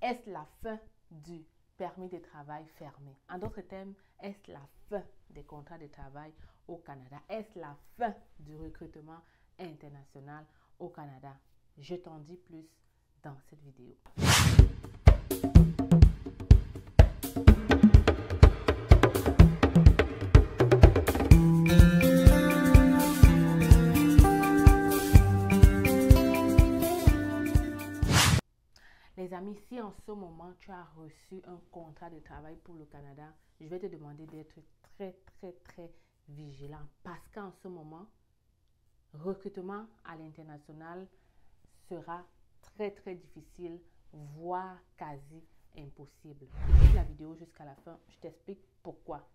Est-ce la fin du permis de travail fermé? En d'autres termes, est-ce la fin des contrats de travail au Canada? Est-ce la fin du recrutement international au Canada? Je t'en dis plus dans cette vidéo. Les amis, si en ce moment tu as reçu un contrat de travail pour le Canada, je vais te demander d'être très vigilant parce qu'en ce moment, recrutement à l'international sera très difficile, voire quasi impossible. Écoute la vidéo jusqu'à la fin, je t'explique pourquoi.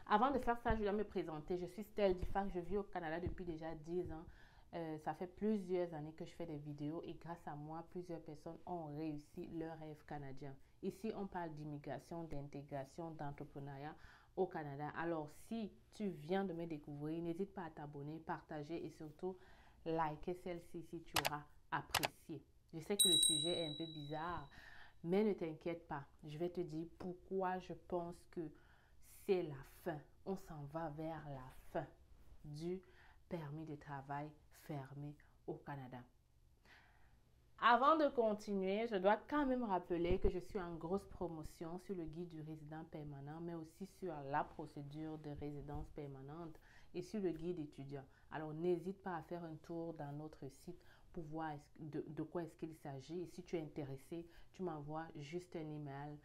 Avant de faire ça, je dois me présenter. Je suis Stell Difac, je vis au Canada depuis déjà 10 ans. Ça fait plusieurs années que je fais des vidéos et grâce à moi, plusieurs personnes ont réussi leur rêve canadien. Ici, on parle d'immigration, d'intégration, d'entrepreneuriat au Canada. Alors, si tu viens de me découvrir, n'hésite pas à t'abonner, partager et surtout liker celle-ci si tu auras apprécié. Je sais que le sujet est un peu bizarre, mais ne t'inquiète pas. Je vais te dire pourquoi je pense que c'est la fin. On s'en va vers la fin du permis de travail fermé au Canada. Avant de continuer, je dois quand même rappeler que je suis en grosse promotion sur le guide du résident permanent, mais aussi sur la procédure de résidence permanente et sur le guide étudiant. Alors, n'hésite pas à faire un tour dans notre site pour voir de quoi est-ce qu'il s'agit. Et si tu es intéressé, tu m'envoies juste un email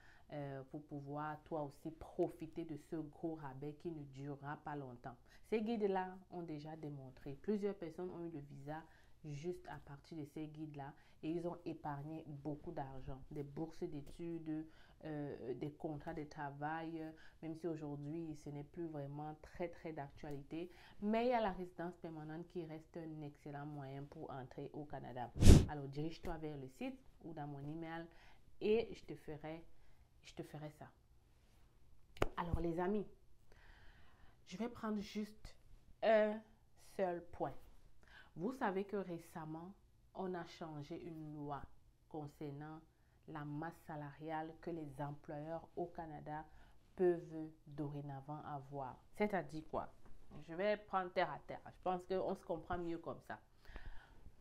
pour pouvoir toi aussi profiter de ce gros rabais qui ne durera pas longtemps. Ces guides-là ont déjà démontré. Plusieurs personnes ont eu le visa juste à partir de ces guides-là et ils ont épargné beaucoup d'argent, des bourses d'études, des contrats de travail, même si aujourd'hui ce n'est plus vraiment très d'actualité, mais il y a la résidence permanente qui reste un excellent moyen pour entrer au Canada. Alors dirige-toi vers le site ou dans mon email et je te ferai ça. Alors les amis, je vais prendre juste un seul point. Vous savez que récemment, on a changé une loi concernant la masse salariale que les employeurs au Canada peuvent dorénavant avoir. C'est-à-dire quoi? Je vais prendre terre à terre. Je pense qu'on se comprend mieux comme ça.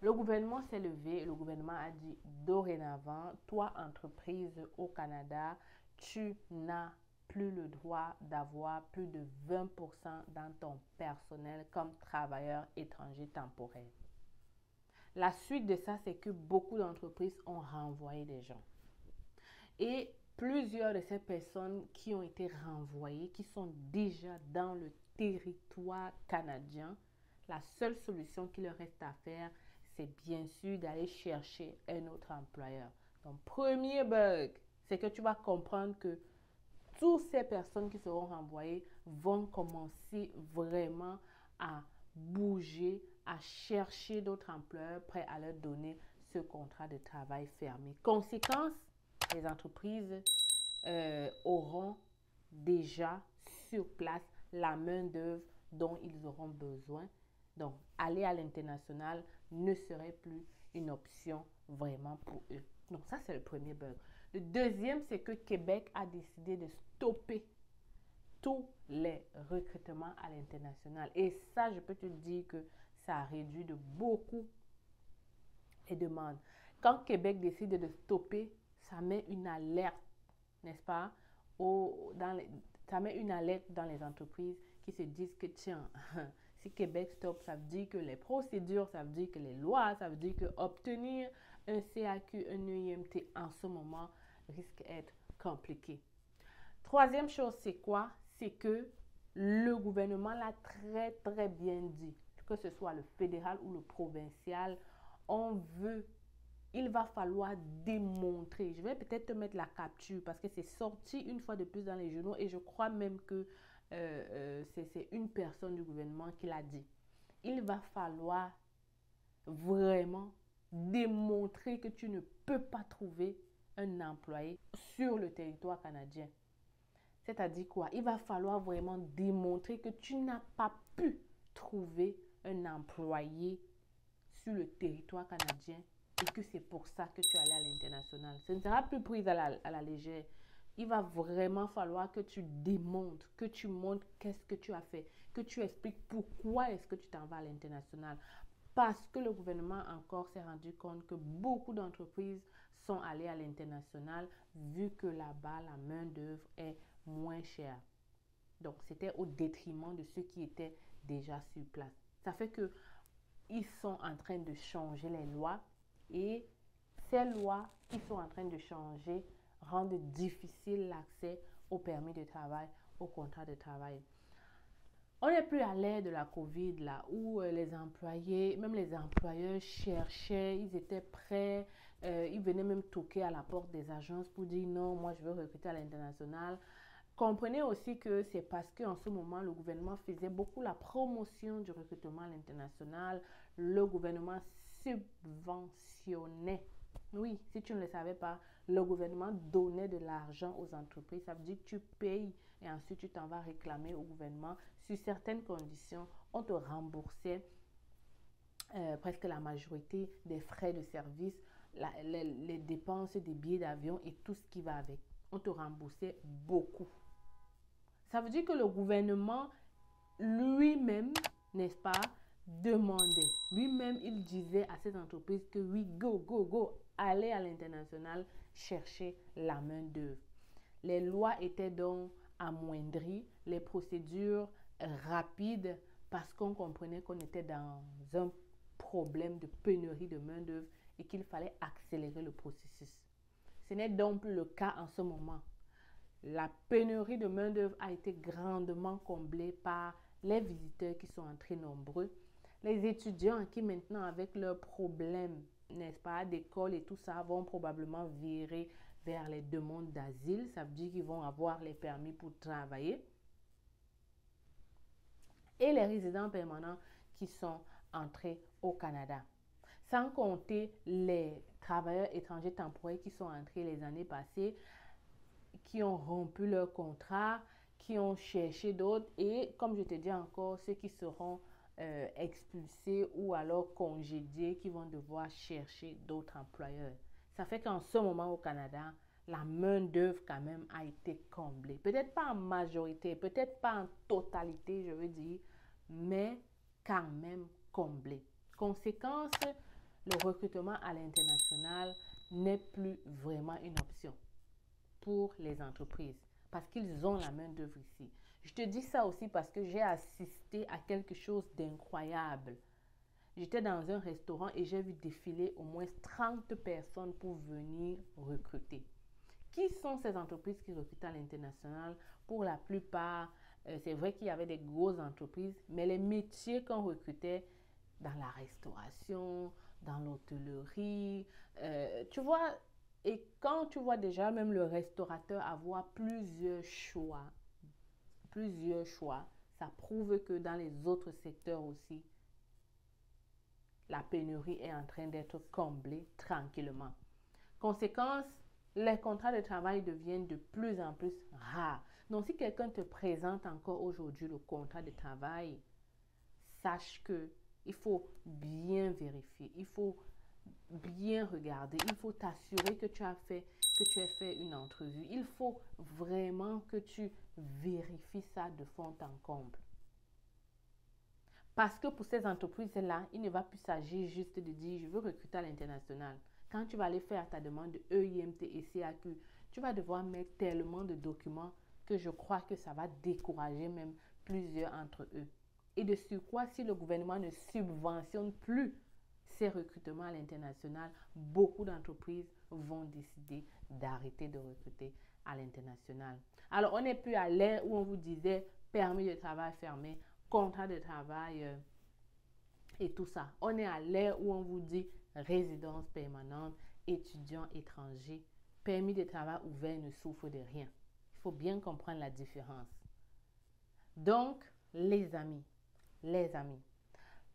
Le gouvernement s'est levé, le gouvernement a dit dorénavant, toi entreprise au Canada, tu n'as plus le droit d'avoir plus de 20% dans ton personnel comme travailleur étranger temporaire. La suite de ça, c'est que beaucoup d'entreprises ont renvoyé des gens. Et plusieurs de ces personnes qui ont été renvoyées, qui sont déjà dans le territoire canadien, la seule solution qu'il leur reste à faire, c'est bien sûr d'aller chercher un autre employeur. Donc, premier bug, c'est que tu vas comprendre que toutes ces personnes qui seront renvoyées vont commencer vraiment à bouger, à chercher d'autres employeurs prêts à leur donner ce contrat de travail fermé. Conséquence, les entreprises auront déjà sur place la main-d'œuvre dont ils auront besoin. Donc, aller à l'international ne serait plus une option vraiment pour eux. Donc, ça, c'est le premier bug. Le deuxième, c'est que Québec a décidé de stopper tous les recrutements à l'international. Et ça, je peux te dire que ça a réduit de beaucoup les demandes. Quand Québec décide de stopper, ça met une alerte, n'est-ce pas, ça met une alerte dans les entreprises qui se disent que tiens, si Québec stoppe, ça veut dire que les procédures, ça veut dire que les lois, ça veut dire que obtenir un CAQ, un EIMT en ce moment risque d'être compliqué. Troisième chose, c'est quoi? C'est que le gouvernement l'a très bien dit, que ce soit le fédéral ou le provincial, il va falloir démontrer. Je vais peut-être te mettre la capture parce que c'est sorti une fois de plus dans les journaux et je crois même que c'est une personne du gouvernement qui l'a dit. Il va falloir vraiment démontrer que tu ne peux pas trouver un employé sur le territoire canadien. C'est-à-dire quoi? Il va falloir vraiment démontrer que tu n'as pas pu trouver un employé sur le territoire canadien et que c'est pour ça que tu es allé à l'international. Ce ne sera plus pris à la légère. Il va vraiment falloir que tu démontres, que tu montres qu'est-ce que tu as fait, que tu expliques pourquoi est-ce que tu t'en vas à l'international. Parce que le gouvernement encore s'est rendu compte que beaucoup d'entreprises sont allées à l'international vu que là-bas, la main-d'œuvre est moins chère. Donc, c'était au détriment de ceux qui étaient déjà sur place. Ça fait que ils sont en train de changer les lois et ces lois qui sont en train de changer rendent difficile l'accès au permis de travail, au contrat de travail. On n'est plus à l'ère de la COVID, là, où les employés, même les employeurs cherchaient, ils étaient prêts, ils venaient même toquer à la porte des agences pour dire non, moi je veux recruter à l'international. Comprenez aussi que c'est parce qu'en ce moment, le gouvernement faisait beaucoup la promotion du recrutement à l'international. Le gouvernement subventionnait. Oui, si tu ne le savais pas, le gouvernement donnait de l'argent aux entreprises. Ça veut dire que tu payes et ensuite tu t'en vas réclamer au gouvernement. Sur certaines conditions, on te remboursait presque la majorité des frais de service, les dépenses des billets d'avion et tout ce qui va avec. On te remboursait beaucoup. Ça veut dire que le gouvernement lui-même, n'est-ce pas, demandait. Lui-même, il disait à ces entreprises que oui, go, go, go, allez à l'international chercher la main-d'œuvre. Les lois étaient donc amoindries, les procédures rapides, parce qu'on comprenait qu'on était dans un problème de pénurie de main-d'œuvre et qu'il fallait accélérer le processus. Ce n'est donc plus le cas en ce moment. La pénurie de main-d'œuvre a été grandement comblée par les visiteurs qui sont entrés nombreux, les étudiants qui maintenant avec leurs problèmes, n'est-ce pas, d'école et tout ça, vont probablement virer vers les demandes d'asile. Ça veut dire qu'ils vont avoir les permis pour travailler. Et les résidents permanents qui sont entrés au Canada. Sans compter les travailleurs étrangers temporaires qui sont entrés les années passées, qui ont rompu leur contrat, qui ont cherché d'autres et, comme je te dis encore, ceux qui seront expulsés ou alors congédiés, qui vont devoir chercher d'autres employeurs. Ça fait qu'en ce moment au Canada, la main-d'œuvre quand même a été comblée. Peut-être pas en majorité, peut-être pas en totalité, je veux dire, mais quand même comblée. Conséquence, le recrutement à l'international n'est plus vraiment une option pour les entreprises parce qu'ils ont la main-d'œuvre ici. Je te dis ça aussi parce que j'ai assisté à quelque chose d'incroyable. J'étais dans un restaurant et j'ai vu défiler au moins 30 personnes pour venir recruter. Qui sont ces entreprises qui recrutent à l'international? Pour la plupart, c'est vrai qu'il y avait des grosses entreprises, mais les métiers qu'on recrutait dans la restauration, dans l'hôtellerie, tu vois, et quand tu vois déjà même le restaurateur avoir plusieurs choix, ça prouve que dans les autres secteurs aussi, la pénurie est en train d'être comblée tranquillement. Conséquence, les contrats de travail deviennent de plus en plus rares. Donc, si quelqu'un te présente encore aujourd'hui le contrat de travail, sache que il faut bien vérifier, il faut bien regarder, il faut t'assurer que tu as fait une entrevue. Il faut vraiment que tu vérifies ça de fond en comble. Parce que pour ces entreprises-là, il ne va plus s'agir juste de dire je veux recruter à l'international. Quand tu vas aller faire ta demande de EIMT et CAQ, tu vas devoir mettre tellement de documents que je crois que ça va décourager même plusieurs entre eux. Et de surcroît, si le gouvernement ne subventionne plus ces recrutements à l'international, beaucoup d'entreprises vont décider d'arrêter de recruter à l'international. Alors, on n'est plus à l'ère où on vous disait permis de travail fermé, contrat de travail et tout ça. On est à l'ère où on vous dit résidence permanente, étudiant étranger, permis de travail ouvert ne souffre de rien. Il faut bien comprendre la différence. Donc, les amis,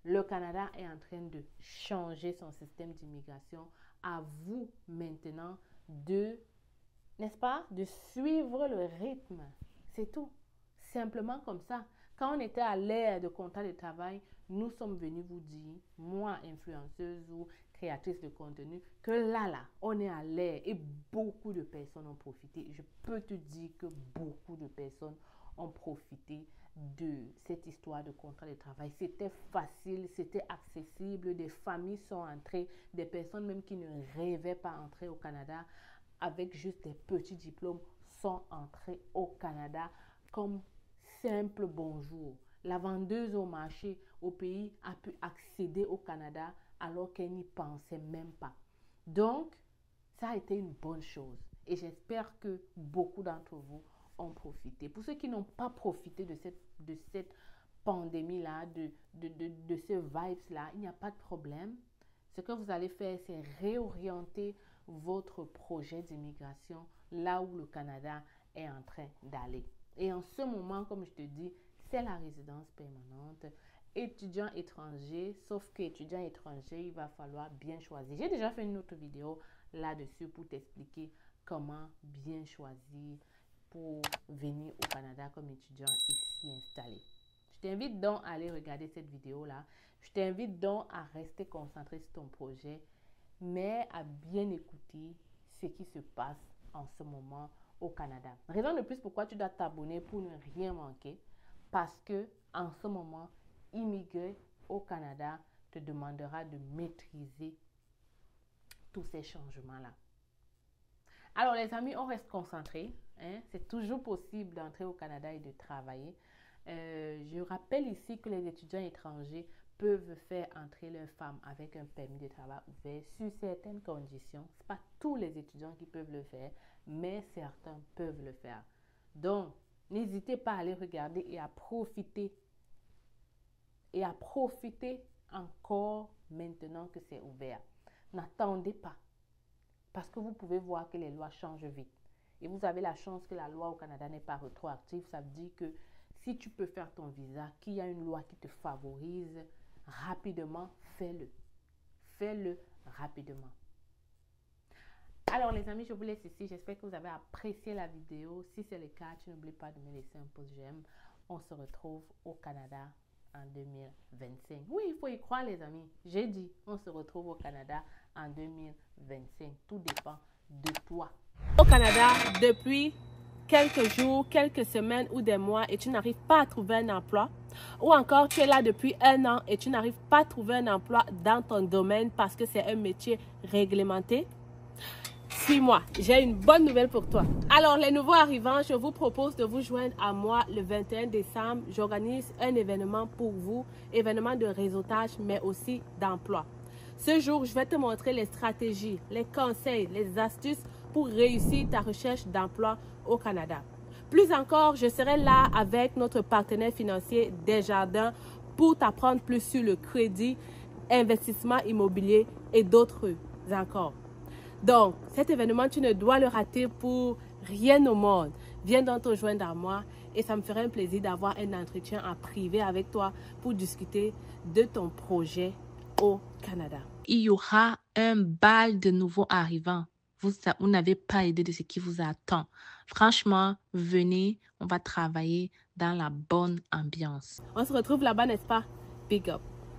le Canada est en train de changer son système d'immigration. À vous maintenant de, n'est-ce pas, de suivre le rythme. C'est tout. Simplement comme ça. Quand on était à l'ère de contrat de travail, nous sommes venus vous dire, moi, influenceuse ou créatrice de contenu que là, on est à l'air et beaucoup de personnes ont profité. Je peux te dire que beaucoup de personnes ont profité de cette histoire de contrat de travail. C'était facile, c'était accessible. Des familles sont entrées, des personnes même qui ne rêvaient pas entrer au Canada avec juste des petits diplômes sont entrées au Canada comme simple bonjour. La vendeuse au marché au pays a pu accéder au Canada alors qu'elle n'y pensait même pas. Donc, ça a été une bonne chose. Et j'espère que beaucoup d'entre vous ont profité. Pour ceux qui n'ont pas profité de cette pandémie-là, de ce vibes-là, il n'y a pas de problème. Ce que vous allez faire, c'est réorienter votre projet d'immigration là où le Canada est en train d'aller. Et en ce moment, comme je te dis, c'est la résidence permanente. Étudiant étranger, sauf que étudiant étranger, il va falloir bien choisir. J'ai déjà fait une autre vidéo là-dessus pour t'expliquer comment bien choisir pour venir au Canada comme étudiant et s'y installer. Je t'invite donc à aller regarder cette vidéo-là. Je t'invite donc à rester concentré sur ton projet, mais à bien écouter ce qui se passe en ce moment au Canada. Raison de plus pourquoi tu dois t'abonner pour ne rien manquer, parce que en ce moment, immigrer au Canada te demandera de maîtriser tous ces changements-là. Alors les amis, on reste concentré. C'est toujours possible d'entrer au Canada et de travailler. Je rappelle ici que les étudiants étrangers peuvent faire entrer leurs femmes avec un permis de travail ouvert sur certaines conditions. Ce n'est pas tous les étudiants qui peuvent le faire, mais certains peuvent le faire. Donc, n'hésitez pas à aller regarder et à profiter. Et à profiter encore maintenant que c'est ouvert. N'attendez pas. Parce que vous pouvez voir que les lois changent vite. Et vous avez la chance que la loi au Canada n'est pas rétroactive. Ça veut dire que si tu peux faire ton visa, qu'il y a une loi qui te favorise rapidement, fais-le. Fais-le rapidement. Alors les amis, je vous laisse ici. J'espère que vous avez apprécié la vidéo. Si c'est le cas, tu n'oublies pas de me laisser un pouce j'aime. On se retrouve au Canada en 2025. Oui, il faut y croire les amis. J'ai dit, on se retrouve au Canada en 2025. Tout dépend de toi. Au Canada, depuis quelques jours, quelques semaines ou des mois et tu n'arrives pas à trouver un emploi, ou encore tu es là depuis 1 an et tu n'arrives pas à trouver un emploi dans ton domaine parce que c'est un métier réglementé, suis-moi, j'ai une bonne nouvelle pour toi. Alors les nouveaux arrivants, je vous propose de vous joindre à moi le 21 décembre. J'organise un événement pour vous, événement de réseautage mais aussi d'emploi. Ce jour, je vais te montrer les stratégies, les conseils, les astuces pour réussir ta recherche d'emploi au Canada. Plus encore, je serai là avec notre partenaire financier Desjardins pour t'apprendre plus sur le crédit, investissement immobilier et d'autres encore. Donc, cet événement, tu ne dois le rater pour rien au monde. Viens donc te joindre à moi et ça me ferait un plaisir d'avoir un entretien en privé avec toi pour discuter de ton projet au Canada. Il y aura un bal de nouveaux arrivants. Vous n'avez pas idée de ce qui vous attend. Franchement, venez, on va travailler dans la bonne ambiance. On se retrouve là-bas, n'est-ce pas? Big up.